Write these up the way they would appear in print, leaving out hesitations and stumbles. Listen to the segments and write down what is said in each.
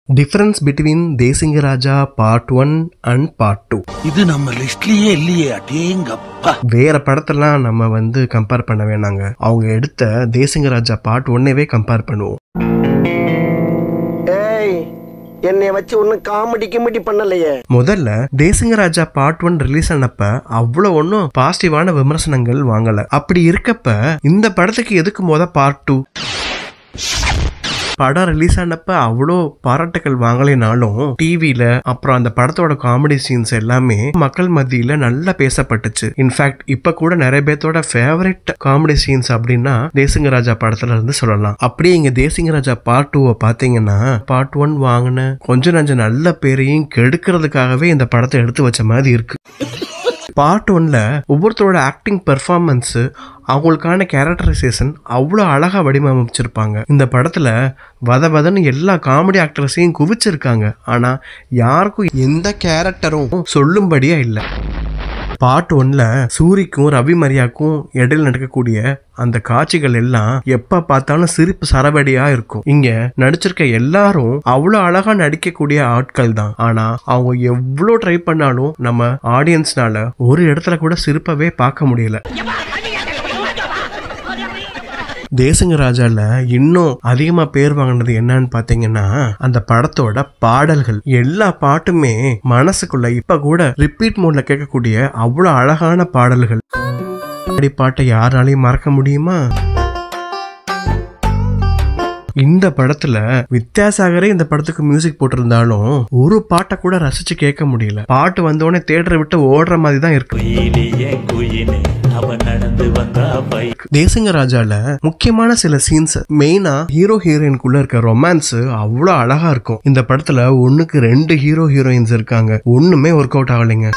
Difference between Desinga Raja part 1 and part 2. இது நம்ம லிஸ்ட்லயே இல்லையே அடேங்கப்பா. வேற படத்தெல்லாம் நம்ம கம்பேர் பண்ண வேணாங்க. அவங்க எடுத்த தேசிங்க ராஜா பார்ட் 1வே கம்பேர் பண்ணுவோம். ஏய் என்னைய வச்சு ஒன்னும் காமெடி பண்ணலையே. முதல்ல தேசிங்க ராஜா பார்ட் 1 ரிலீஸ் ஆனப்ப அவ்வளவு ஒன்னும் பாசிட்டிவான விமர்சனங்கள் வாங்கல. அப்படி இருக்கப்ப இந்த படத்துக்கு எதுக்கு பார்ட் 2 படம் ரிலீஸ் ஆனப்ப அவ்வளோ பாராட்டுகள் வாங்கலைனாலும் டிவில அப்புறம் அந்த படத்தோட காமெடி சீன்ஸ் எல்லாமே மக்கள் மத்தியில நல்லா பேசப்பட்டுச்சு. இன்ஃபேக்ட் இப்ப கூட நிறைய பேர்த்தோட ஃபேவரட் காமெடி சீன்ஸ் அப்படின்னா தேசிங்க ராஜா படத்துல இருந்து சொல்லலாம். அப்படியே இங்க தேசிங்க ராஜா பார்ட் 2 பாத்தீங்கன்னா பார்ட் 1 வாங்கின கொஞ்சம் நஞ்ச நல்ல பேரையும் கெடுக்கிறதுக்காகவே இந்த படத்தை எடுத்து வச்ச மாதிரி இருக்கு. பார்ட் 1ல ஒவ்வொருத்தரோட ஆக்டிங் பெர்ஃபார்மன்ஸ் அவங்களுக்கான கேரக்டரைசேஷன் அவ்வளோ அழகா வடிவமைச்சிருப்பாங்க. இந்த படத்துல வதன்னு எல்லா காமெடி ஆக்டர்ஸையும் குவிச்சிருக்காங்க. ஆனா யாருக்கும் எந்த கேரக்டரும் சொல்லும்படியா இல்லை. பார்ட் 1ல சூரிக்கும் ரவி மரியாக்கும் இடையில நடக்கக்கூடிய அந்த காட்சிகள் எல்லாம் எப்ப பார்த்தாலும் சிரிப்பு சரவடியா இருக்கும். இங்க நடிச்சிருக்க எல்லாரும் அவ்வளவு அழகா நடிக்கக்கூடிய ஆட்கள் தான். ஆனா அவங்க எவ்வளவு ட்ரை பண்ணாலும் நம்ம ஆடியன்ஸ்னால ஒரு இடத்துல கூட சிரிப்பவே பார்க்க முடியல. தேசிங்க ராஜால இன்னும் அதிகமா பேர் வாங்கினது என்னன்னு பாத்தீங்கன்னா அந்த படத்தோட பாடல்கள். எல்லா பாட்டுமே மனசுக்குள்ள இப்ப கூட ரிப்பீட் மோட்ல கேட்கக்கூடிய அவ்வளவு அழகான பாடல்கள். பாட்டை யாராலையும் மறக்க முடியுமா? இந்த படத்துல வித்யாசாகரே இந்த படத்துக்கு மியூசிக் போட்டிருந்தாலும் ஒரு பாட்டை கூட ரசிச்சு கேட்க முடியல. பாட்டு வந்தோடனே தியேட்டரை விட்டு ஓடுற மாதிரி தான் இருக்கு. தேசிங்க ராஜால முக்கியமான சில சீன்ஸ் மெயினா ஹீரோ ஹீரோயின்குள்ள இருக்க ரொமான்ஸ் அவ்வளவு அழகா இருக்கும். இந்த படத்துல 1க்கு 2 ஹீரோ ஹீரோயின்ஸ் இருக்காங்க. ஒண்ணுமே ஒர்க் அவுட் ஆகலைங்க.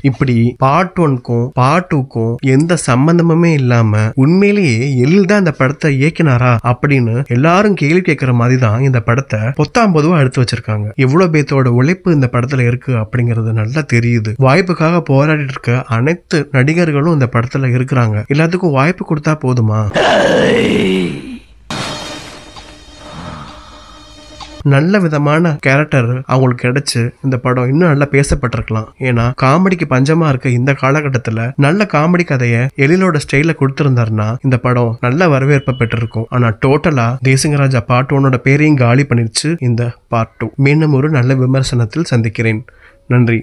இப்படி பார்ட் 1க்கும் பார்ட் 2க்கும் எந்த சம்பந்தமுமே இல்லாம உண்மையிலேயே எழில் தான் இந்த படத்தை இயக்கினாரா அப்படின்னு எல்லாரும் கேள்வி கேட்கிற மாதிரி தான் இந்த படத்தை 19 எடுத்து வச்சிருக்காங்க. எவ்வளவு பேத்தோட உழைப்பு இந்த படத்துல இருக்கு அப்படிங்கறது நல்லா தெரியுது. வாய்ப்புக்காக போராடிட்டு இருக்க அனைத்து நடிகர்களும் இந்த படத்துல இருக்கிறாங்க. எல்லாத்துக்கும் வாய்ப்பு கொடுத்தா போதுமா? நல்ல விதமான கேரக்டர் அவங்களுக்கு கிடைச்சு இந்த படம் இன்னும் நல்லா பேசப்பட்டிருக்கலாம். ஏன்னா காமெடிக்கு பஞ்சமா இருக்க இந்த காலகட்டத்துல நல்ல காமெடி கதையை எழிலோட ஸ்டைல கொடுத்திருந்தாருன்னா இந்த படம் நல்ல வரவேற்பை பெற்றிருக்கும். ஆனா டோட்டலா தேசிங்க ராஜா பார்ட் 1 பேரையும் காலி பண்ணிருச்சு இந்த பார்ட் 2. மீண்டும் ஒரு நல்ல விமர்சனத்தில் சந்திக்கிறேன். நன்றி.